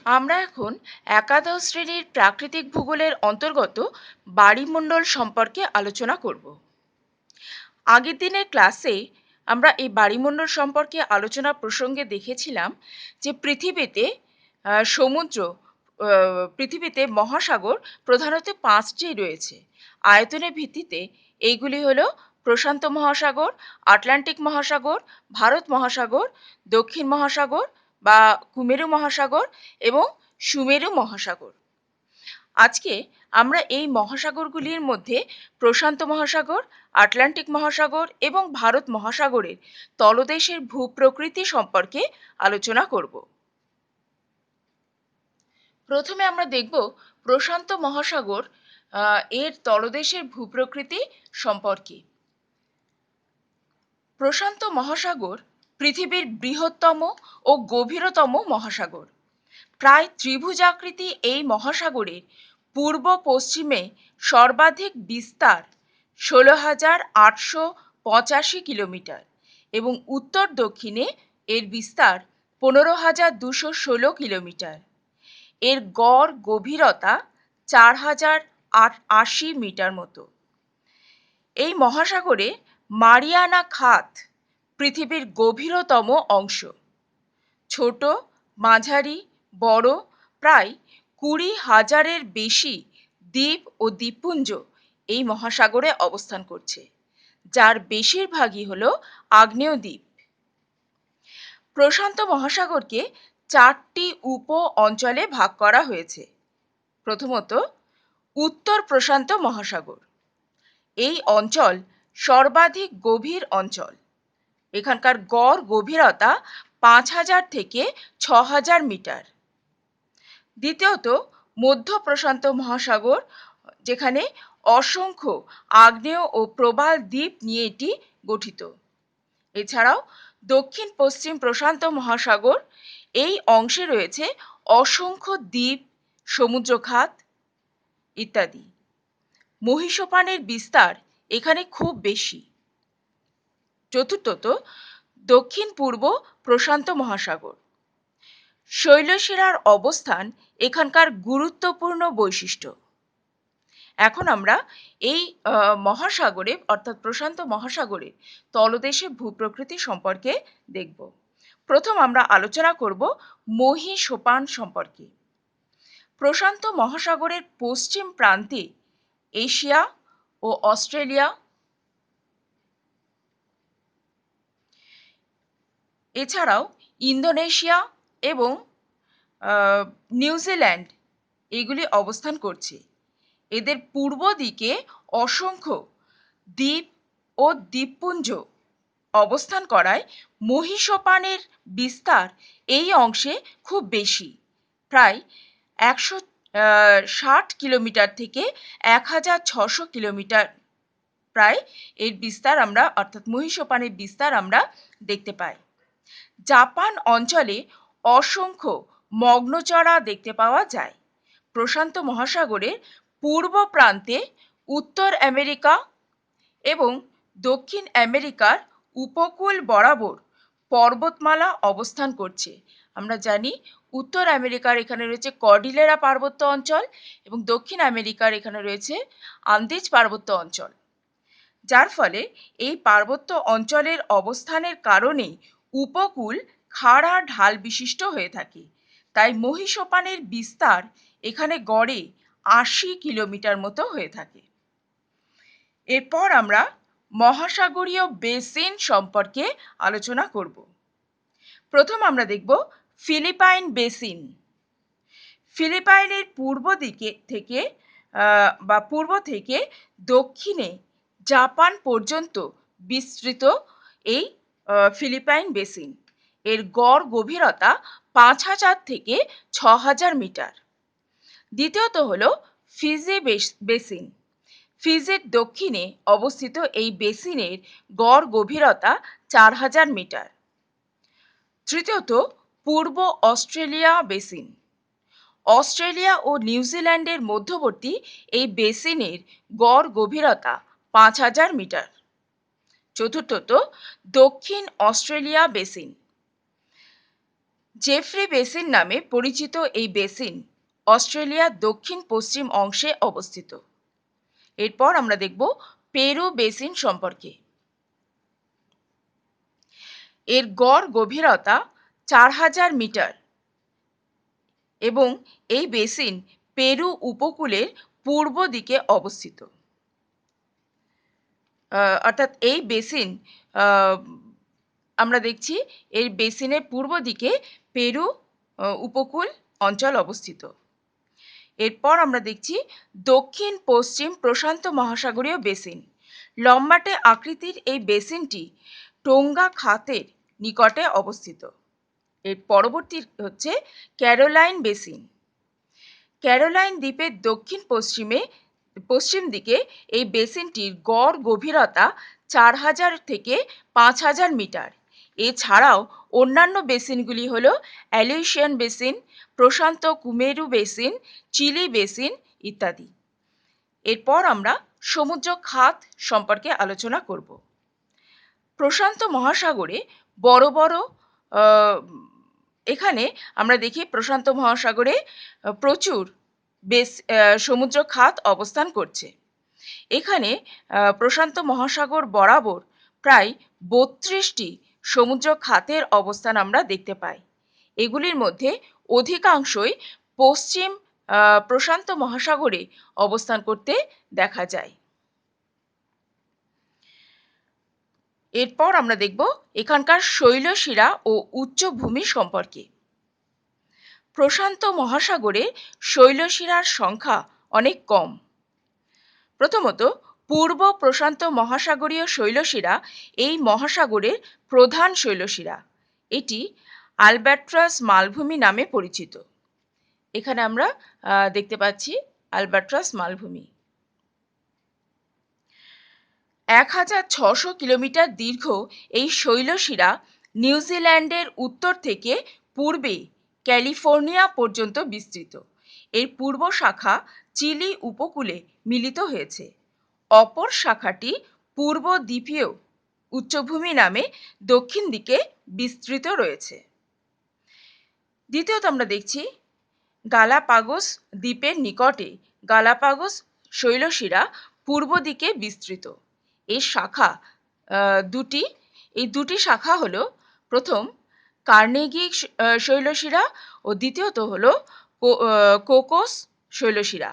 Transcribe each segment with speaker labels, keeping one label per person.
Speaker 1: আমরা এখন একাদশ শ্রেণীর প্রাকৃতিক ভূগোলের অন্তর্গত বায়ুমণ্ডল সম্পর্কে আলোচনা করব। আগের দিনের ক্লাসে আমরা এই বায়ুমণ্ডল সম্পর্কে আলোচনা প্রসঙ্গে দেখেছিলাম যে পৃথিবীতে মহাসাগর প্রধানত 5টি রয়েছে। আয়তনের ভিত্তিতে এইগুলি হলো প্রশান্ত মহাসাগর, আটলান্টিক মহাসাগর, ভারত মহাসাগর, দক্ষিণ মহাসাগর বা কুমেরু মহাসাগর এবং সুমেরু মহাসাগর। আজকে আমরা এই মহাসাগরগুলির মধ্যে প্রশান্ত মহাসাগর, আটলান্টিক মহাসাগর এবং ভারত মহাসাগরের তলদেশের ভূপ্রকৃতি সম্পর্কে আলোচনা করব। প্রথমে আমরা দেখব প্রশান্ত মহাসাগর এর তলদেশের ভূপ্রকৃতি সম্পর্কে। প্রশান্ত মহাসাগর পৃথিবীর বৃহত্তম ও গভীরতম মহাসাগর। প্রায় ত্রিভুজাকৃতি এই মহাসাগরের পূর্ব পশ্চিমে সর্বাধিক বিস্তার 16,885 কিলোমিটার এবং উত্তর দক্ষিণে এর বিস্তার 15,216 কিলোমিটার। এর গড় গভীরতা 4,080 মিটার মতো। এই মহাসাগরে মারিয়ানা খাত পৃথিবীর গভীরতম অংশ। ছোট, মাঝারি, বড় প্রায় 20,000-এর বেশি দ্বীপ ও দ্বীপপুঞ্জ এই মহাসাগরে অবস্থান করছে, যার বেশিরভাগই হলো আগ্নেয় দ্বীপ। প্রশান্ত মহাসাগরকে 4টি উপ অঞ্চলে ভাগ করা হয়েছে। প্রথমত, উত্তর প্রশান্ত মহাসাগর। এই অঞ্চল সর্বাধিক গভীর অঞ্চল। এখানকার গড় গভীরতা 5,000 থেকে 6,000 মিটার। দ্বিতীয়ত, মধ্য প্রশান্ত মহাসাগর, যেখানে অসংখ্য আগ্নেয় ও প্রবাল দ্বীপ নিয়ে এটি গঠিত। এছাড়াও দক্ষিণ পশ্চিম প্রশান্ত মহাসাগর, এই অংশে রয়েছে অসংখ্য দ্বীপ, সমুদ্রখাত ইত্যাদি। মহীসোপানের বিস্তার এখানে খুব বেশি। চতুর্থত, দক্ষিণ পূর্ব প্রশান্ত মহাসাগর। শৈলশিরার অবস্থান এখানকার গুরুত্বপূর্ণ বৈশিষ্ট্য। এখন আমরা এই মহাসাগরে অর্থাৎ প্রশান্ত মহাসাগরের তলদেশে ভূপ্রকৃতি সম্পর্কে দেখব। প্রথম আমরা আলোচনা করব মহীসোপান সম্পর্কে। প্রশান্ত মহাসাগরের পশ্চিম প্রান্তে এশিয়া ও অস্ট্রেলিয়া, এছাড়াও ইন্দোনেশিয়া এবং নিউজিল্যান্ড এগুলি অবস্থান করছে। এদের পূর্ব দিকে অসংখ্য দ্বীপ ও দ্বীপপুঞ্জ অবস্থান করায় মহীসোপানের বিস্তার এই অংশে খুব বেশি, প্রায় 160 কিলোমিটার থেকে 1,600 কিলোমিটার প্রায় এর বিস্তার আমরা অর্থাৎ মহীসোপানের বিস্তার আমরা দেখতে পাই। জাপান অঞ্চলে অসংখ্য মগ্নচড়া দেখতে পাওয়া যায়। প্রশান্ত মহাসাগরের পূর্ব প্রান্তে উত্তর আমেরিকা এবং দক্ষিণ আমেরিকার উপকূল বরাবর পর্বতমালা অবস্থান করছে। আমরা জানি উত্তর আমেরিকার এখানে রয়েছে কর্ডিলেরা পার্বত্য অঞ্চল এবং দক্ষিণ আমেরিকার এখানে রয়েছে আন্দিজ পার্বত্য অঞ্চল, যার ফলে এই পার্বত্য অঞ্চলের অবস্থানের কারণে উপকূল খাড়া ঢাল বিশিষ্ট হয়ে থাকে। তাই মহীসোপানের বিস্তার এখানে গড়ে 80 কিলোমিটার মতো হয়ে থাকে। এরপর আমরা মহাসাগরীয় বেসিন সম্পর্কে আলোচনা করব। প্রথম আমরা দেখব ফিলিপাইন বেসিন। ফিলিপাইনের পূর্ব থেকে দক্ষিণে জাপান পর্যন্ত বিস্তৃত এই ফিলিপাইন বেসিন। এর গড় গভীরতা 5,000 থেকে 6,000 মিটার। দ্বিতীয়ত হলো ফিজি বেসিন। ফিজির দক্ষিণে অবস্থিত এই বেসিনের গড় গভীরতা 4,000 মিটার। তৃতীয়ত, পূর্ব অস্ট্রেলিয়া বেসিন। অস্ট্রেলিয়া ও নিউজিল্যান্ডের মধ্যবর্তী এই বেসিনের গড় গভীরতা 5,000 মিটার। চতুর্থত, দক্ষিণ অস্ট্রেলিয়া বেসিন। জেফ্রি বেসিন নামে পরিচিত এই বেসিন অস্ট্রেলিয়ার দক্ষিণ পশ্চিম অংশে অবস্থিত। এরপর আমরা দেখব পেরু বেসিন সম্পর্কে। এর গড় গভীরতা 4000 মিটার এবং এই বেসিন পেরু উপকূলের পূর্ব দিকে অবস্থিত। অর্থাৎ এই বেসিন আমরা দেখছি এই বেসিনের পূর্ব দিকে পেরু উপকূল অঞ্চল অবস্থিত। এরপর আমরা দেখছি দক্ষিণ পশ্চিম প্রশান্ত মহাসাগরীয় বেসিন। লম্বাটে আকৃতির এই বেসিনটি টোঙ্গা খাতের নিকটে অবস্থিত। এর পরবর্তী হচ্ছে ক্যারোলাইন বেসিন। ক্যারোলাইন দ্বীপের দক্ষিণ পশ্চিম দিকে এই বেসিনটির গড় গভীরতা 4000 থেকে 5000 মিটার। এছাড়াও অন্যান্য বেসিনগুলি হল অ্যালুইশিয়ান বেসিন, প্রশান্ত কুমেরু বেসিন, চিলি বেসিন ইত্যাদি। এরপর আমরা সমুদ্র খাত সম্পর্কে আলোচনা করব। প্রশান্ত মহাসাগরে বড় বড় এখানে আমরা দেখি প্রশান্ত মহাসাগরে প্রচুর সমুদ্র খাত অবস্থান করছে। এখানে প্রশান্ত মহাসাগর বরাবর প্রায় 32টি সমুদ্র খাতের অবস্থান আমরা দেখতে পাই। এগুলির মধ্যে অধিকাংশই পশ্চিম প্রশান্ত মহাসাগরে অবস্থান করতে দেখা যায়। এরপর আমরা দেখব এখানকার শৈলশিরা ও উচ্চভূমি সম্পর্কে। প্রশান্ত মহাসাগরে শৈলশিরার সংখ্যা অনেক কম। প্রথমত, পূর্ব প্রশান্ত মহাসাগরীয় শৈলশিরা এই মহাসাগরের প্রধান শৈলশিরা। এটি আলবাট্রাস মালভূমি নামে পরিচিত। এখানে আমরা দেখতে পাচ্ছি আলবাট্রাস মালভূমি। 1600 কিলোমিটার দীর্ঘ এই শৈলশিরা নিউজিল্যান্ডের উত্তর থেকে পূর্বে ক্যালিফোর্নিয়া পর্যন্ত বিস্তৃত। এর পূর্ব শাখা চিলি উপকূলে মিলিত হয়েছে। অপর শাখাটি পূর্ব দ্বীপীয় উচ্চভূমি নামে দক্ষিণ দিকে বিস্তৃত রয়েছে। দ্বিতীয়ত আমরা দেখছি গালাপাগোস দ্বীপের নিকটে গালাপাগোস শৈলশিরা পূর্ব দিকে বিস্তৃত। এর শাখা দুটি। এই দুটি শাখা হলো, প্রথম কার্নেগি শৈলশিরা ও দ্বিতীয়ত হলো কোকোস শৈলশিরা।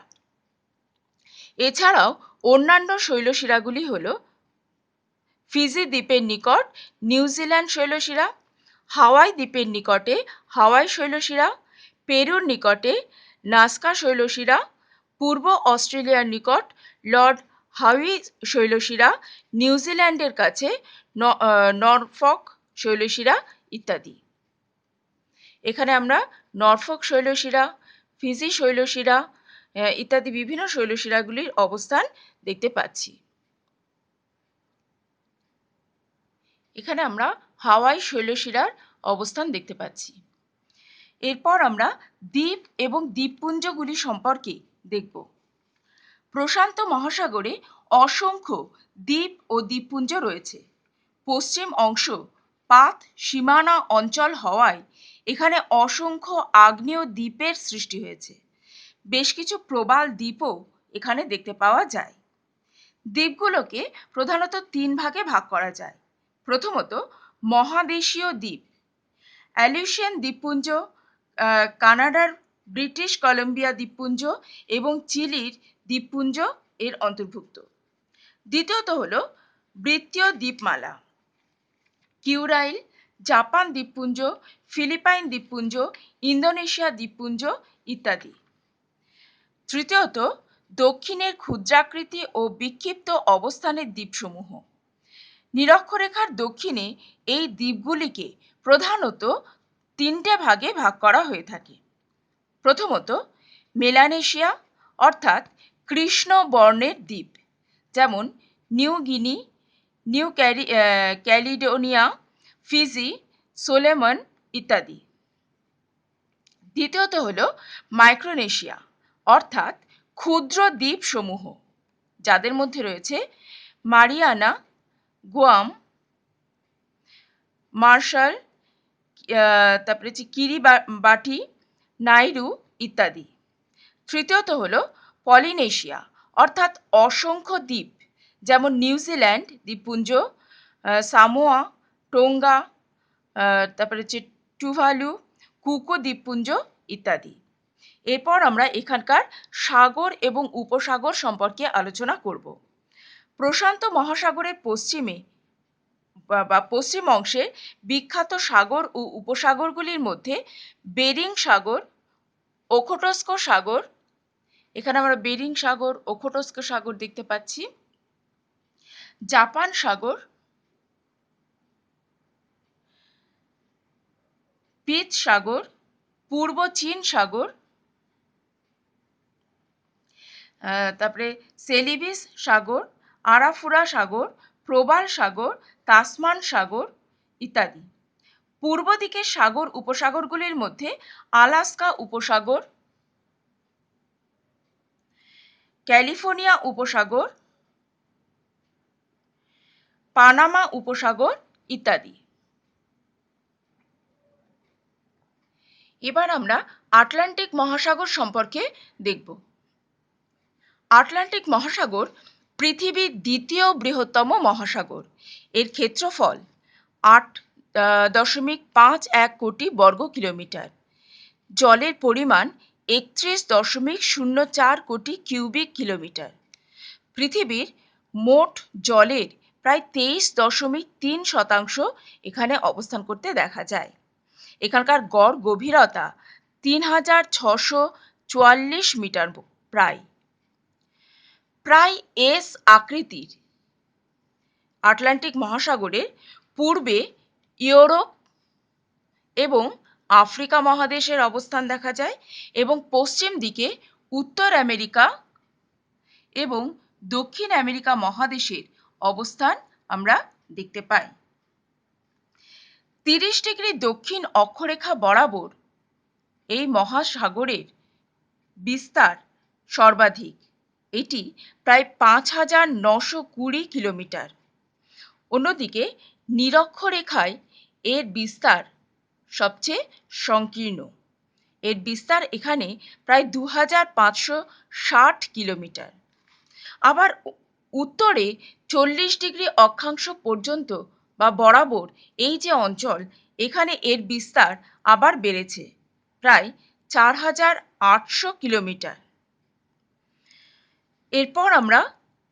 Speaker 1: এছাড়াও অন্যান্য শৈলশিরাগুলি হলো ফিজি দ্বীপের নিকট নিউজিল্যান্ড শৈলশিরা, হাওয়াই দ্বীপের নিকটে হাওয়াই শৈলশিরা, পেরুর নিকটে নাস্কা শৈলশিরা, পূর্ব অস্ট্রেলিয়ার নিকট লর্ড হাউই শৈলশিরা, নিউজিল্যান্ডের কাছে নরফক শৈলশিরা ইত্যাদি। এখানে আমরা নরফক শৈলশিরা, ফিজি শৈলশিরা ইত্যাদি বিভিন্ন শৈলশিরাগুলির অবস্থান দেখতে পাচ্ছি। এখানে আমরা হাওয়াই শৈলশিরার অবস্থান দেখতে পাচ্ছি। এরপর আমরা দ্বীপ এবং দ্বীপপুঞ্জগুলি সম্পর্কে দেখব। প্রশান্ত মহাসাগরে অসংখ্য দ্বীপ ও দ্বীপপুঞ্জ রয়েছে। পশ্চিম অংশ পাত সীমানা অঞ্চল হওয়ায় এখানে অসংখ্য আগ্নেয় দ্বীপের সৃষ্টি হয়েছে। বেশ কিছু প্রবাল দ্বীপও এখানে দেখতে পাওয়া যায়। দ্বীপগুলোকে প্রধানত 3 ভাগে ভাগ করা যায়। প্রথমত, মহাদেশীয় দ্বীপ। অ্যালুইশিয়ান দ্বীপপুঞ্জ, কানাডার ব্রিটিশ কলম্বিয়া দ্বীপপুঞ্জ এবং চিলির দ্বীপপুঞ্জ এর অন্তর্ভুক্ত। দ্বিতীয়ত হলো বৃত্তীয় দ্বীপমালা। কিউরাইল, জাপান দ্বীপপুঞ্জ, ফিলিপাইন দ্বীপপুঞ্জ, ইন্দোনেশিয়া দ্বীপপুঞ্জ ইত্যাদি। তৃতীয়ত, দক্ষিণের ক্ষুদ্রাকৃতি ও বিক্ষিপ্ত অবস্থানের দ্বীপসমূহ। নিরক্ষরেখার দক্ষিণে এই দ্বীপগুলিকে প্রধানত 3টে ভাগে ভাগ করা হয়ে থাকে। প্রথমত, মেলানেশিয়া অর্থাৎ কৃষ্ণ বর্ণের দ্বীপ, যেমন New Guinea, new Caledonia, Fiji, Solomon ইত্যাদি। দ্বিতীয়ত হল মাইক্রোনেশিয়া অর্থাৎ ক্ষুদ্র দ্বীপসমূহ, যাদের মধ্যে রয়েছে মারিয়ানা, গুয়াম, মার্শাল, তারপরে হচ্ছে কিরিবাটি, নাইরু ইত্যাদি। তৃতীয়ত হলো পলিনেশিয়া, অর্থাৎ অসংখ্য দ্বীপ, যেমন নিউজিল্যান্ড দ্বীপপুঞ্জ, সামোয়া, টোঙ্গা, তারপরে হচ্ছে টুভালু, কুকো দ্বীপপুঞ্জ ইত্যাদি। এরপর আমরা এখানকার সাগর এবং উপসাগর সম্পর্কে আলোচনা করব। প্রশান্ত মহাসাগরের পশ্চিমে বা পশ্চিম অংশে বিখ্যাত সাগর ও উপসাগরগুলির মধ্যে বেরিং সাগর, ওখোটস্ক সাগর, এখানে আমরা বেরিং সাগর, ওখোটস্ক সাগর দেখতে পাচ্ছি, জাপান সাগর, পিচ সাগর, পূর্ব চীন সাগর, তারপরে সেলিবিস সাগর, আরাফুরা সাগর, প্রবাল সাগর, তাসমান সাগর ইত্যাদি। পূর্ব দিকের সাগর উপসাগরগুলির মধ্যে আলাস্কা উপসাগর, ক্যালিফোর্নিয়া উপসাগর, পানামা উপসাগর ইত্যাদি। এবার আমরা আটলান্টিক মহাসাগর সম্পর্কে দেখব। আটলান্টিক মহাসাগর পৃথিবীর দ্বিতীয় বৃহত্তম মহাসাগর। এর ক্ষেত্রফল 8.51 কোটি বর্গ কিলোমিটার। জলের পরিমাণ 31.04 কোটি কিউবিক কিলোমিটার। পৃথিবীর মোট জলের প্রায় 23.3% এখানে অবস্থান করতে দেখা যায়। এখানকার গড় গভীরতা 3644 মিটার, প্রায় এস আকৃতির। আটলান্টিক মহাসাগরের পূর্বে ইউরোপ এবং আফ্রিকা মহাদেশের অবস্থান দেখা যায় এবং পশ্চিম দিকে উত্তর আমেরিকা এবং দক্ষিণ আমেরিকা মহাদেশের অবস্থান আমরা দেখতে পাই। 30 ডিগ্রি দক্ষিণ অক্ষরেখা বরাবর এই মহাসাগরের বিস্তার সর্বাধিক, এটি প্রায় 5920 কিলোমিটার। অন্যদিকে নিরক্ষরেখায় এর বিস্তার সবচেয়ে সংকীর্ণ, এর বিস্তার এখানে প্রায় 2560 কিলোমিটার। আবার উত্তরে 40 ডিগ্রি অক্ষাংশ পর্যন্ত বা বরাবর এই যে অঞ্চল, এখানে এর বিস্তার আবার বেড়েছে প্রায় 4800 কিলোমিটার। এরপর আমরা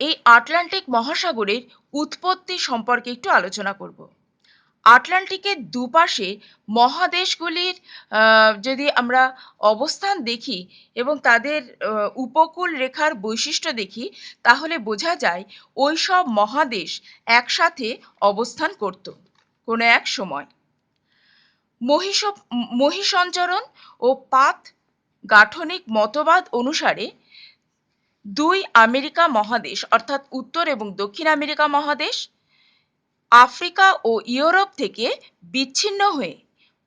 Speaker 1: এই আটলান্টিক মহাসাগরের উৎপত্তি সম্পর্কে একটু আলোচনা করব। আটলান্টিকের দুপাশে মহাদেশগুলির যদি আমরা অবস্থান দেখি এবং তাদের উপকূল রেখার বৈশিষ্ট্য দেখি, তাহলে বোঝা যায় ওই সব মহাদেশ একসাথে অবস্থান করত কোনো এক সময়। মহীসঞ্চরণ ও পাত গাঠনিক মতবাদ অনুসারে দুই আমেরিকা মহাদেশ, অর্থাৎ উত্তর এবং দক্ষিণ আমেরিকা মহাদেশ আফ্রিকা ও ইউরোপ থেকে বিচ্ছিন্ন হয়ে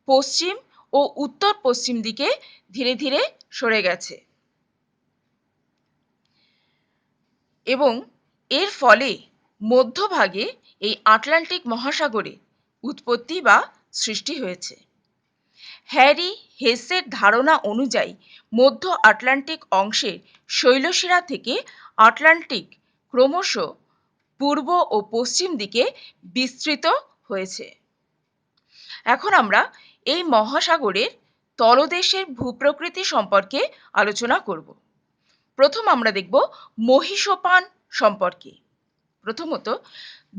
Speaker 1: পশ্চিম ও উত্তর পশ্চিম দিকে ধীরে ধীরে সরে গেছে এবং এর ফলে মধ্যভাগে এই আটলান্টিক মহাসাগরে উৎপত্তি বা সৃষ্টি হয়েছে। হ্যারি হেসের ধারণা অনুযায়ী মধ্য আটলান্টিক অংশের শৈলশিরা থেকে আটলান্টিক ক্রমশ পূর্ব ও পশ্চিম দিকে বিস্তৃত হয়েছে। এখন আমরা এই মহাসাগরের তলদেশের ভূপ্রকৃতি সম্পর্কে আলোচনা করব। প্রথম আমরা দেখব মহীসোপান সম্পর্কে। প্রথমত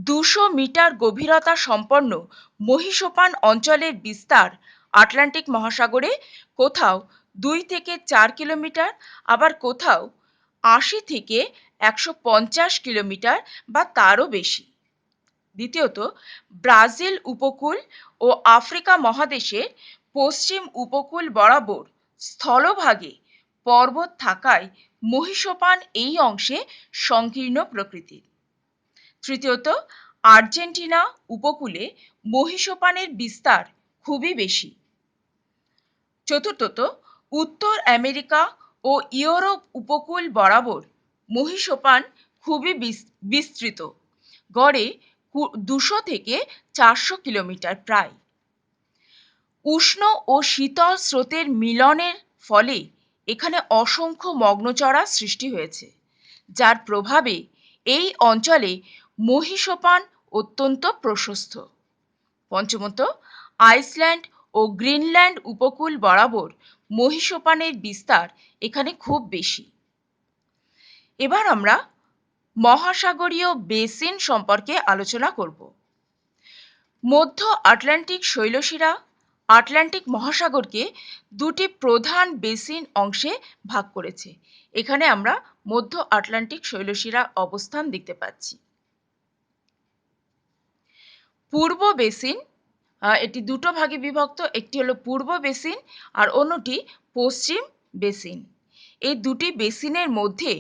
Speaker 1: 200 মিটার গভীরতা সম্পন্ন মহীসোপান অঞ্চলের বিস্তার আটলান্টিক মহাসাগরে কোথাও 2 থেকে 4 কিলোমিটার, আবার কোথাও 80 থেকে 150 কিলোমিটার বা তারও বেশি। দ্বিতীয়ত, ব্রাজিল উপকূল ও আফ্রিকা মহাদেশের পশ্চিম উপকূল বরাবর স্থলভাগে পর্বত থাকায় মহীসোপান এই অংশে সংকীর্ণ প্রকৃতির। তৃতীয়ত, আর্জেন্টিনা উপকূলে মহীসোপানের বিস্তার খুবই বেশি। চতুর্থত, উত্তর আমেরিকা ও ইউরোপ উপকূল বরাবর মহীসোপান খুবই বিস্তৃত, গড়ে 200 থেকে 400 কিলোমিটার প্রায়। উষ্ণ ও শীতল স্রোতের মিলনের ফলে এখানে অসংখ্য মগ্নচড়া সৃষ্টি হয়েছে, যার প্রভাবে এই অঞ্চলে মহীসোপান অত্যন্ত প্রশস্ত। পঞ্চমত, আইসল্যান্ড ও গ্রিনল্যান্ড উপকূল বরাবর মহীসোপানের বিস্তার এখানে খুব বেশি। এবার আমরা মহাসাগরীয় বেসিন সম্পর্কে আলোচনা করব। মধ্য আটলান্টিক শৈলশিরা আটলান্টিক মহাসাগরকে দুটি প্রধান বেসিন অংশে ভাগ করেছে। এখানে আমরা মধ্য আটলান্টিক শৈলশিরা অবস্থান দেখতে পাচ্ছি। পূর্ব বেসিন, এটি দুটো ভাগে বিভক্ত, একটি হলো পূর্ব বেসিন আর অন্যটি পশ্চিম বেসিন। এই দুটি বেসিনের মধ্যে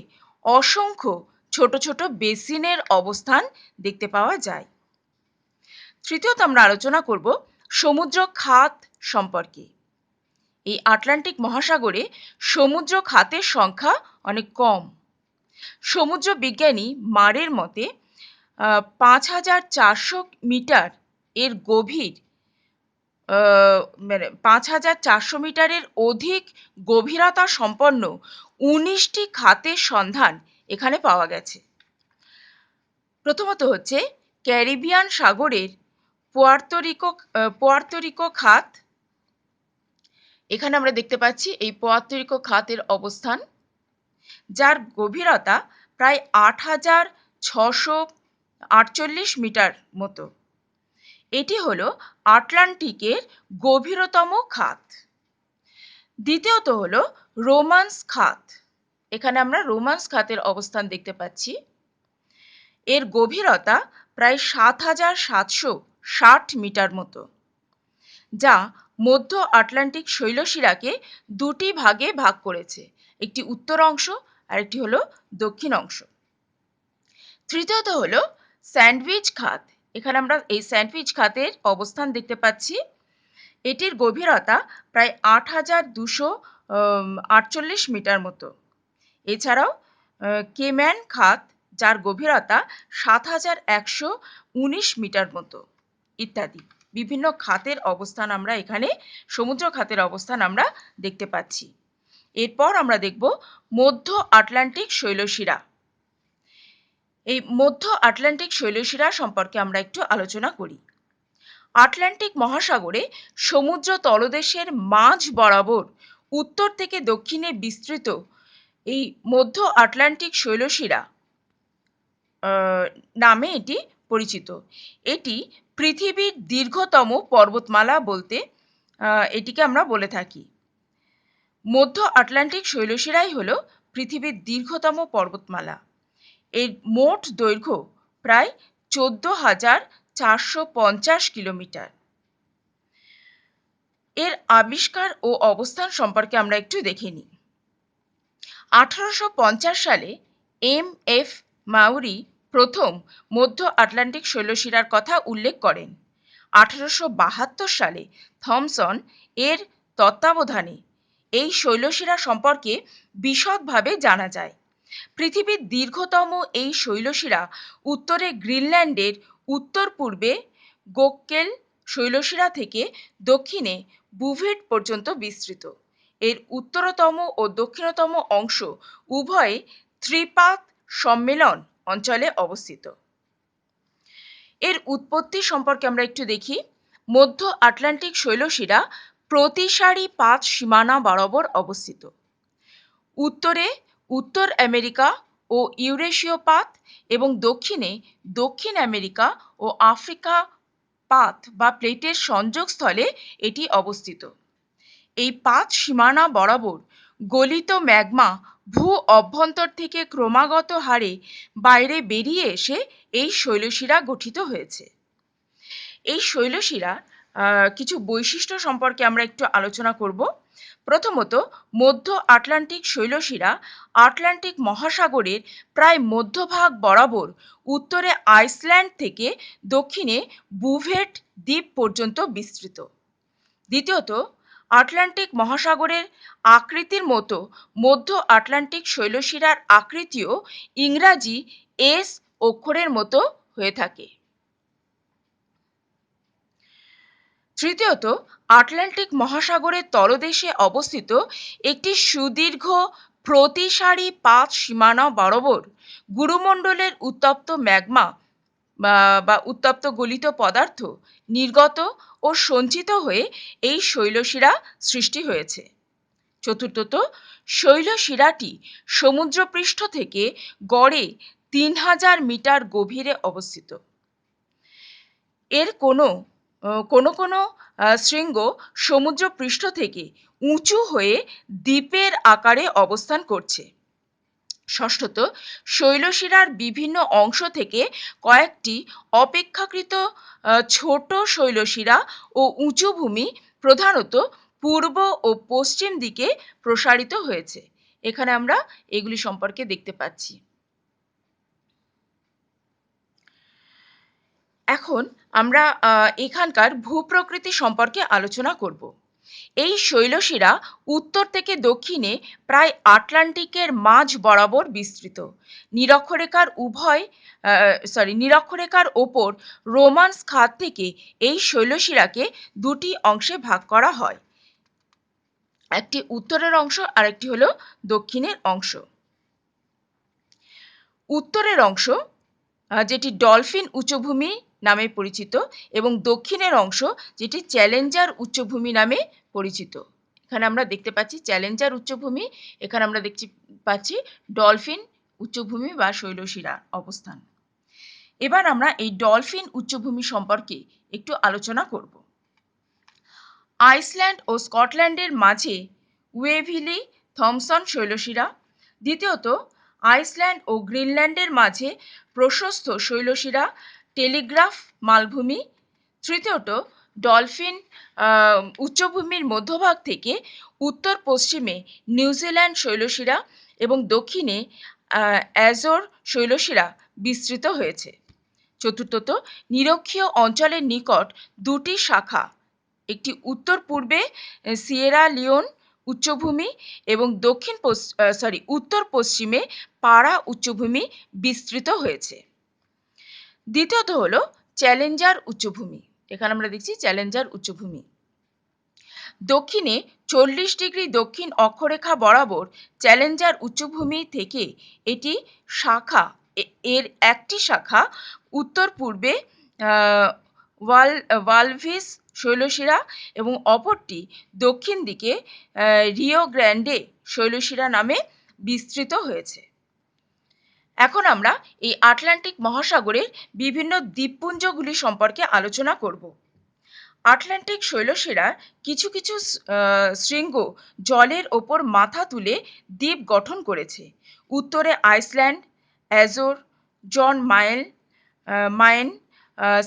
Speaker 1: অসংখ্য ছোট ছোট বেসিনের অবস্থান দেখতে পাওয়া যায়। তৃতীয়ত আমরা আলোচনা করব সমুদ্র খাত সম্পর্কে। এই আটলান্টিক মহাসাগরে সমুদ্র খাতের সংখ্যা অনেক কম। সমুদ্র বিজ্ঞানী মারের মতে ৫,৪০০ মিটার এর গভীর ৫,৪০০ মিটারের অধিক গভীরতা সম্পন্ন ১৯টি খাতের সন্ধান এখানে পাওয়া গেছে। প্রথমত হচ্ছে ক্যারিবিয়ান সাগরের পোয়ার্তো খাত। এখানে আমরা দেখতে পাচ্ছি এই পোয়ার্তো খাতের অবস্থান, যার গভীরতা প্রায় ৮,৬৪৮ মিটার মতো। এটি হলো আটলান্টিকের গভীরতম খাত। দ্বিতীয়ত হলো রোমান্স খাত। এখানে আমরা রোমান্স খাতের অবস্থান দেখতে পাচ্ছি। এর গভীরতা প্রায় ৭,৭৬০ মিটার মতো, যা মধ্য আটলান্টিক শৈলশিরাকে দুটি ভাগে ভাগ করেছে, একটি উত্তর অংশ আর একটি হলো দক্ষিণ অংশ। তৃতীয়ত হলো স্যান্ডউইচ খাত। এখানে আমরা এই স্যান্ডউইচ খাতের অবস্থান দেখতে পাচ্ছি। এটির গভীরতা প্রায় ৮,২৪৮ মিটার মতো। এছাড়াও কেম্যান খাত, যার গভীরতা ৭,১১৯ মিটার মতো, ইত্যাদি বিভিন্ন খাতের অবস্থান আমরা এখানে সমুদ্র খাতের অবস্থান আমরা দেখতে পাচ্ছি। এরপর আমরা দেখব মধ্য আটলান্টিক শৈলশিরা। এই মধ্য আটলান্টিক শৈলশিরা সম্পর্কে আমরা একটু আলোচনা করি। আটলান্টিক মহাসাগরে সমুদ্র তলদেশের মাঝ বরাবর উত্তর থেকে দক্ষিণে বিস্তৃত এই মধ্য আটলান্টিক শৈলশিরা নামে এটি পরিচিত। এটি পৃথিবীর দীর্ঘতম পর্বতমালা বলতে এটিকে আমরা বলে থাকি। মধ্য আটলান্টিক শৈলশিরাই হলো পৃথিবীর দীর্ঘতম পর্বতমালা। এর মোট দৈর্ঘ্য প্রায় ১৪,৪৫০ কিলোমিটার। এর আবিষ্কার ও অবস্থান সম্পর্কে আমরা একটু দেখে নিই। ১৮৫০ সালে এম.এফ. মাউরি প্রথম মধ্য আটলান্টিক শৈলশিরার কথা উল্লেখ করেন। ১৮৭২ সালে থমসন এর তত্ত্বাবধানে এই শৈলশিরা সম্পর্কে বিশদভাবে জানা যায়। পৃথিবীর দীর্ঘতম এই শৈলশিরা উত্তরে গ্রিনল্যান্ডের উত্তর পূর্বে গোক্কেল শৈলশিরা থেকে দক্ষিণে বুভেট পর্যন্ত বিস্তৃত। এর উত্তরতম ও দক্ষিণতম অংশ উভয়ে ত্রিপাত সম্মেলন অঞ্চলে অবস্থিত। এর উৎপত্তি সম্পর্কে আমরা একটু দেখি। মধ্য আটলান্টিক শৈলশিরা প্রতিসারি পাত সীমানা বরাবর অবস্থিত। উত্তরে উত্তর আমেরিকা ও ইউরেশীয় পাত এবং দক্ষিণে দক্ষিণ আমেরিকা ও আফ্রিকা পাত বা প্লেটের সংযোগস্থলে এটি অবস্থিত। এই পাত সীমানা বরাবর গলিত ম্যাগমা ভূ অভ্যন্তর থেকে ক্রমাগত হারে বাইরে বেরিয়ে এসে এই শৈলশিরা গঠিত হয়েছে। এই শৈলশিরা কিছু বৈশিষ্ট্য সম্পর্কে আমরা একটু আলোচনা করব। প্রথমত, মধ্য আটলান্টিক শৈলশিরা আটলান্টিক মহাসাগরের প্রায় মধ্যভাগ বরাবর উত্তরে আইসল্যান্ড থেকে দক্ষিণে বুভেট দ্বীপ পর্যন্ত বিস্তৃত। দ্বিতীয়ত, আটলান্টিক মহাসাগরের আকৃতির মতো মধ্য আটলান্টিক শৈলশিরার আকৃতিও ইংরাজি এস অক্ষরের মতো হয়ে থাকে। তৃতীয়ত, আটলান্টিক মহাসাগরের তলদেশে অবস্থিত একটি সুদীর্ঘ প্রতিসারি পাত সীমানা বরাবর গুরুমণ্ডলের উত্তপ্ত ম্যাগমা বা উত্তপ্ত গলিত পদার্থ নির্গত ও সঞ্চিত হয়ে এই শৈলশিরা সৃষ্টি হয়েছে। চতুর্থত, শৈলশিরাটি সমুদ্রপৃষ্ঠ থেকে গড়ে ৩,০০০ মিটার গভীরে অবস্থিত। এর কোনো কোনো শৃঙ্গ সমুদ্রপৃষ্ঠ থেকে উঁচু হয়ে দ্বীপের আকারে অবস্থান করছে। ষষ্ঠত, শৈলশিরার বিভিন্ন অংশ থেকে কয়েকটি অপেক্ষাকৃত ছোট শৈলশিরা ও উঁচু ভূমি প্রধানত পূর্ব ও পশ্চিম দিকে প্রসারিত হয়েছে। এখানে আমরা এগুলি সম্পর্কে দেখতে পাচ্ছি। এখন আমরা এখানকার ভূপ্রকৃতি সম্পর্কে আলোচনা করব। এই শৈলশিরা উত্তর থেকে দক্ষিণে প্রায় আটলান্টিকের মাঝ বরাবর বিস্তৃত। নিরক্ষরেখার ওপর রোমান্স খাত থেকে এই শৈলশিরাকে দুটি অংশে ভাগ করা হয়, একটি উত্তরের অংশ আর একটি হলো দক্ষিণের অংশ। উত্তরের অংশ যেটি ডলফিন উচ্চভূমি নামে পরিচিত এবং দক্ষিণের অংশ যেটি চ্যালেঞ্জার উচ্চভূমি নামে পরিচিত। এখানে আমরা দেখতে পাচ্ছি চ্যালেঞ্জার উচ্চভূমি, এখানে আমরা দেখতে পাচ্ছি ডলফিন উচ্চভূমি বা শৈলশিরা অবস্থান। এবার আমরা এই ডলফিন উচ্চভূমি সম্পর্কে একটু আলোচনা করব। আইসল্যান্ড ও স্কটল্যান্ডের মাঝে ওয়েভিলি থমসন শৈলশিরা। দ্বিতীয়ত, আইসল্যান্ড ও গ্রিনল্যান্ডের মাঝে প্রশস্ত শৈলশিরা টেলিগ্রাফ মালভূমি। তৃতীয়ত, ডলফিন উচ্চভূমির মধ্যভাগ থেকে উত্তর পশ্চিমে নিউজিল্যান্ড শৈলশিরা এবং দক্ষিণে অ্যাজোর শৈলশিরা বিস্তৃত হয়েছে। চতুর্থত, নিরক্ষীয় অঞ্চলের নিকট দুটি শাখা, একটি উত্তর পূর্বে সিয়েরা লিওন উচ্চভূমি এবং উত্তর পশ্চিমে পারা উচ্চভূমি বিস্তৃত হয়েছে। দ্বিতীয়ত হলো চ্যালেঞ্জার উচ্চভূমি। এখানে আমরা দেখছি চ্যালেঞ্জার উচ্চভূমি। দক্ষিণে 40 ডিগ্রি দক্ষিণ অক্ষরেখা বরাবর চ্যালেঞ্জার উচ্চভূমি থেকে এটি এর একটি শাখা উত্তর পূর্বে ওয়ালভিস শৈলশিরা এবং অপরটি দক্ষিণ দিকে রিও গ্র্যান্ডে শৈলশিরা নামে বিস্তৃত হয়েছে। এখন আমরা এই আটলান্টিক মহাসাগরের বিভিন্ন দ্বীপপুঞ্জগুলি সম্পর্কে আলোচনা করব। আটলান্টিক শৈলশিরার কিছু কিছু শৃঙ্গ জলের ওপর মাথা তুলে দ্বীপ গঠন করেছে। উত্তরে আইসল্যান্ড, অ্যাজোর, জন মাইন,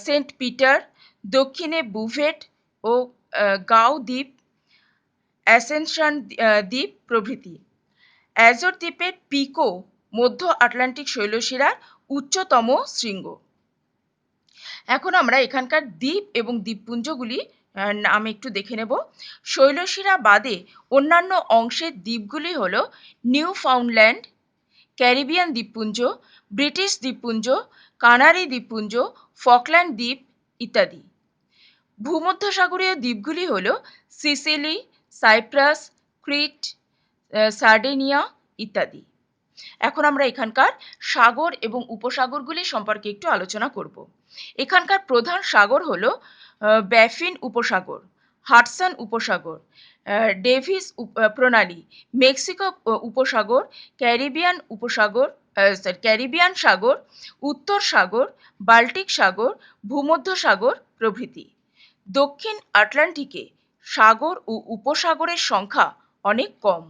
Speaker 1: সেন্ট পিটার, দক্ষিণে বুভেট ও গাও দ্বীপ, অ্যাসেনশন দ্বীপ প্রভৃতি। অ্যাজোর দ্বীপের পিকো মধ্য আটলান্টিক শৈলশিরার উচ্চতম শৃঙ্গ। এখন আমরা এখানকার দ্বীপ এবং দ্বীপপুঞ্জগুলি নাম একটু দেখে নেব। শৈলশিরা বাদে অন্যান্য অংশের দ্বীপগুলি হল নিউ ফাউন্ডল্যান্ড, ক্যারিবিয়ান দ্বীপপুঞ্জ, ব্রিটিশ দ্বীপপুঞ্জ, কানারি দ্বীপপুঞ্জ, ফকল্যান্ড দ্বীপ ইত্যাদি। ভূমধ্যসাগরীয় দ্বীপগুলি হল সিসিলি, সাইপ্রাস, ক্রিট, সার্ডেনিয়া ইত্যাদি। এখন আমরা এখানকার সাগর এবং উপসাগরগুলি সম্পর্কে একটু আলোচনা করব। এখানকার প্রধান সাগর হল ব্যাফিন উপসাগর, হাডসন উপসাগর, ডেভিস প্রণালী, মেক্সিকো উপসাগর, ক্যারিবিয়ান সাগর, উত্তর সাগর, বাল্টিক সাগর, ভূমধ্যসাগর প্রভৃতি। দক্ষিণ আটলান্টিকে সাগর ও উপসাগরের সংখ্যা অনেক কম।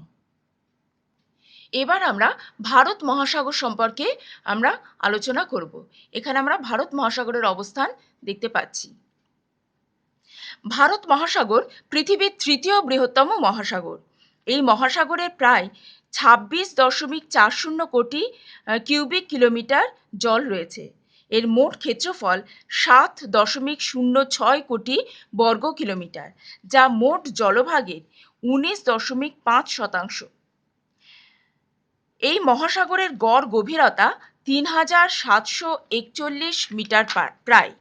Speaker 1: এবার আমরা ভারত মহাসাগর সম্পর্কে আমরা আলোচনা করব। এখানে আমরা ভারত মহাসাগরের অবস্থান দেখতে পাচ্ছি। ভারত মহাসাগর পৃথিবীর তৃতীয় বৃহত্তম মহাসাগর। এই মহাসাগরের প্রায় 26.40 কোটি কিউবিক কিলোমিটার জল রয়েছে। এর মোট ক্ষেত্রফল 7.06 কোটি বর্গ কিলোমিটার, যা মোট জলভাগের 19.5%। এই মহাসাগরের গড় গভীরতা 3,741 মিটার প্রায়।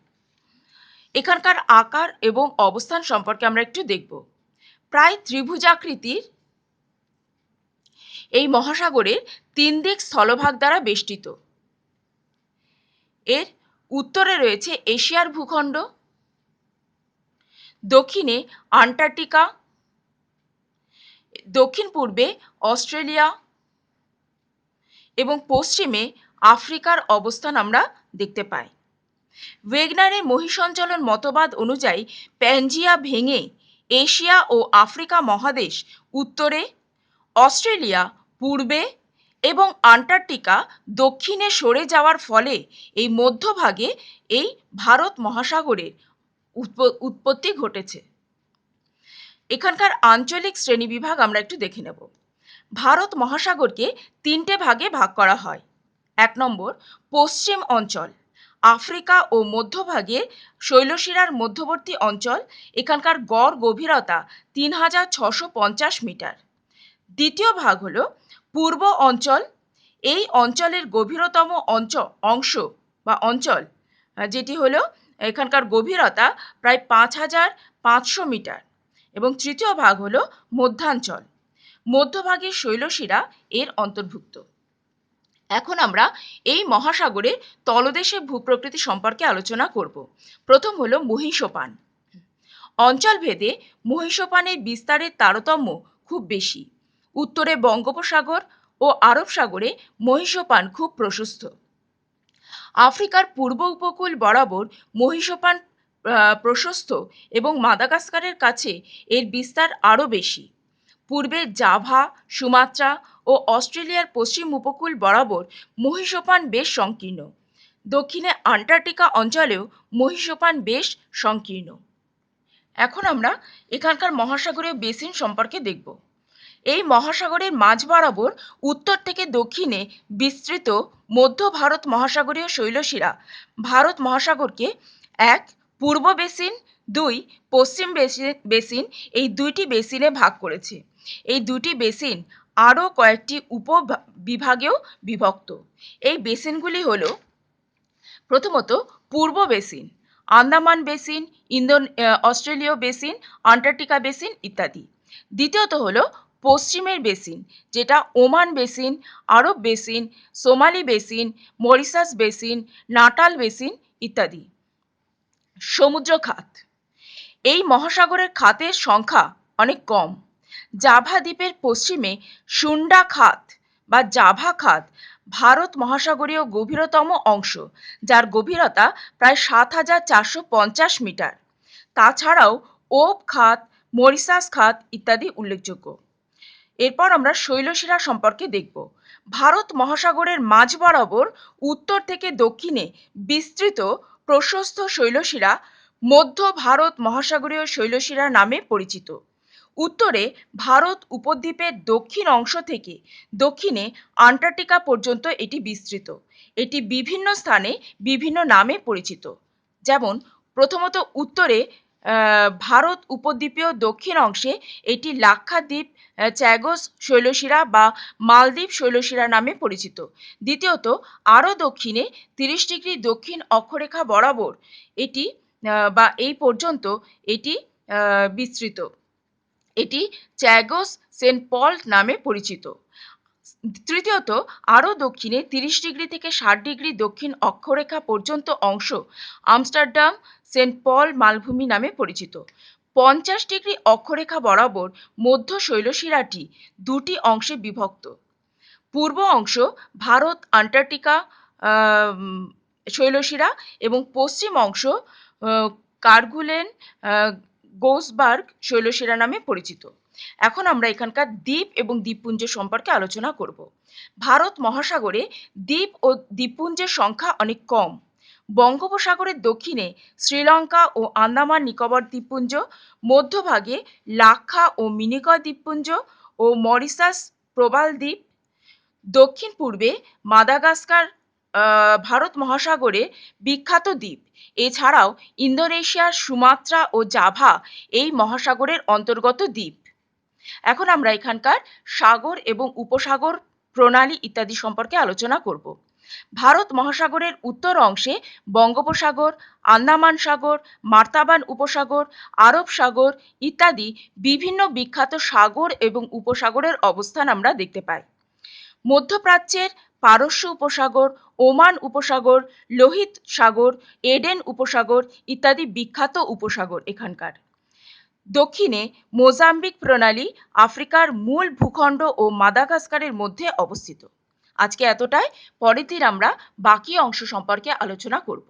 Speaker 1: এখানকার আকার এবং অবস্থান সম্পর্কে আমরা একটু দেখব। প্রায় ত্রিভুজাকৃতির এই মহাসাগরের 3 দিক স্থলভাগ দ্বারা বেষ্টিত। এর উত্তরে রয়েছে এশিয়ার ভূখণ্ড, দক্ষিণে আন্টার্কটিকা, দক্ষিণ পূর্বে অস্ট্রেলিয়া এবং পশ্চিমে আফ্রিকার অবস্থান আমরা দেখতে পাই। ওয়েগনারের মহিসঞ্চালন মতবাদ অনুযায়ী প্যানজিয়া ভেঙে এশিয়া ও আফ্রিকা মহাদেশ উত্তরে, অস্ট্রেলিয়া পূর্বে এবং আন্টার্কটিকা দক্ষিণে সরে যাওয়ার ফলে এই মধ্যভাগে এই ভারত মহাসাগরের উৎপত্তি ঘটেছে। এখানকার আঞ্চলিক শ্রেণীবিভাগ আমরা একটু দেখে নেব। ভারত মহাসাগরকে 3টে ভাগে ভাগ করা হয়। 1 নম্বর, পশ্চিম অঞ্চল, আফ্রিকা ও মধ্যভাগের শৈলশিরার মধ্যবর্তী অঞ্চল, এখানকার গড় গভীরতা 3650 মিটার। দ্বিতীয় ভাগ হলো পূর্ব অঞ্চল, এই অঞ্চলের গভীরতম অঞ্চল যেটি হলো এখানকার গভীরতা প্রায় 5500 মিটার। এবং তৃতীয় ভাগ হলো মধ্যাঞ্চল, মধ্যভাগের শৈলশিরা এর অন্তর্ভুক্ত। এখন আমরা এই মহাসাগরের তলদেশের ভূপ্রকৃতি সম্পর্কে আলোচনা করব। প্রথম হলো মহীসোপান। অঞ্চলভেদে মহীসোপানের বিস্তারের তারতম্য খুব বেশি। উত্তরে বঙ্গোপসাগর ও আরব সাগরে মহীসোপান খুব প্রশস্ত। আফ্রিকার পূর্ব উপকূল বরাবর মহীসোপান প্রশস্ত এবং মাদাগাস্কারের কাছে এর বিস্তার আরও বেশি। পূর্বে জাভা, সুমাত্রা ও অস্ট্রেলিয়ার পশ্চিম উপকূল বরাবর মহীসোপান বেশ সংকীর্ণ। দক্ষিণে আন্টার্কটিকা অঞ্চলেও মহীসোপান বেশ সংকীর্ণ। এখন আমরা এখানকার মহাসাগরীয় বেসিন সম্পর্কে দেখব। এই মহাসাগরের মাঝ বরাবর উত্তর থেকে দক্ষিণে বিস্তৃত মধ্য ভারত মহাসাগরীয় শৈলশিরা ভারত মহাসাগরকে 1 পূর্ব বেসিন, 2 পশ্চিম বেসিন এই 2টি বেসিনে ভাগ করেছে। এই 2টি বেসিন আরও কয়েকটি উপবিভাগেও বিভক্ত। এই বেসিনগুলি হল, প্রথমত পূর্ব বেসিন, আন্দামান বেসিন, অস্ট্রেলীয় বেসিন, আন্টার্কটিকা বেসিন ইত্যাদি। দ্বিতীয়ত হলো পশ্চিমের বেসিন, যেটা ওমান বেসিন, আরব basin, Somali basin, Mauritius basin, Natal basin ইত্যাদি। সমুদ্র খাত। এই মহাসাগরের খাতের সংখ্যা অনেক কম। জাভা দ্বীপের পশ্চিমে সুন্ডা খাত বা জাভা খাত ভারত মহাসাগরীয় গভীরতম অংশ, যার গভীরতা প্রায় 7450 মিটার। তাছাড়াও ওব খাত, মরিশাস খাত ইত্যাদি উল্লেখযোগ্য। এরপর আমরা শৈলশিরা সম্পর্কে দেখব। ভারত মহাসাগরের মাঝ বরাবর উত্তর থেকে দক্ষিণে বিস্তৃত প্রশস্ত শৈলশিরা মধ্য ভারত মহাসাগরীয় শৈলশিরা নামে পরিচিত। উত্তরে ভারত উপদ্বীপের দক্ষিণ অংশ থেকে দক্ষিণে আন্টার্কটিকা পর্যন্ত এটি বিস্তৃত। এটি বিভিন্ন স্থানে বিভিন্ন নামে পরিচিত। যেমন প্রথমত উত্তরে ভারত উপদ্বীপীয় দক্ষিণ অংশে এটি লাক্ষাদ্বীপ চ্যাগস শৈলশিরা বা মালদ্বীপ শৈলশিরা নামে পরিচিত। দ্বিতীয়ত আরও দক্ষিণে 30 ডিগ্রি দক্ষিণ অক্ষরেখা বরাবর এটি বা এই পর্যন্ত এটি বিস্তৃত। এটি চ্যাগস সেন্ট পল নামে পরিচিত। তৃতীয়ত আরও দক্ষিণে 30 ডিগ্রি থেকে 60 ডিগ্রি দক্ষিণ অক্ষরেখা পর্যন্ত অংশ আমস্টারডাম সেন্ট পল মালভূমি নামে পরিচিত। 50 ডিগ্রি অক্ষরেখা বরাবর মধ্য শৈলশিরাটি 2টি অংশে বিভক্ত। পূর্ব অংশ ভারত আন্টার্কটিকা শৈলশিরা এবং পশ্চিম অংশ কার্গুলেন গোসবার্গ শৈলশিরা নামে পরিচিত। এখন আমরা এখানকার দ্বীপ এবং দ্বীপপুঞ্জ সম্পর্কে আলোচনা করব। ভারত মহাসাগরে দ্বীপ ও দ্বীপপুঞ্জের সংখ্যা অনেক কম। বঙ্গোপসাগরের দক্ষিণে শ্রীলঙ্কা ও আন্দামান নিকোবর দ্বীপপুঞ্জ, মধ্যভাগে লাক্ষা ও মিনিকয় দ্বীপপুঞ্জ ও মরিশাস প্রবাল দ্বীপ, দক্ষিণ পূর্বে মাদাগাস্কার ভারত মহাসাগরে বিখ্যাত দ্বীপ। এছাড়াও ইন্দোনেশিয়ার সুমাত্রা ও জাভা এই মহাসাগরের অন্তর্গত দ্বীপ। এখন আমরা এখানকার সাগর এবং উপসাগর প্রণালী ইত্যাদি সম্পর্কে আলোচনা করব। ভারত মহাসাগরের উত্তর অংশে বঙ্গোপসাগর, আন্দামান সাগর, মার্তাবান উপসাগর, আরব সাগর ইত্যাদি বিভিন্ন বিখ্যাত সাগর এবং উপসাগরের অবস্থান আমরা দেখতে পাই। মধ্যপ্রাচ্যের পারস্য উপসাগর, ওমান উপসাগর, লোহিত সাগর, এডেন উপসাগর ইত্যাদি বিখ্যাত উপসাগর এখানকার। দক্ষিণে মোজাম্বিক প্রণালী আফ্রিকার মূল ভূখণ্ড ও মাদাগাস্কারের মধ্যে অবস্থিত। আজকে এতটাই, পরের দিন আমরা বাকি অংশ সম্পর্কে আলোচনা করব।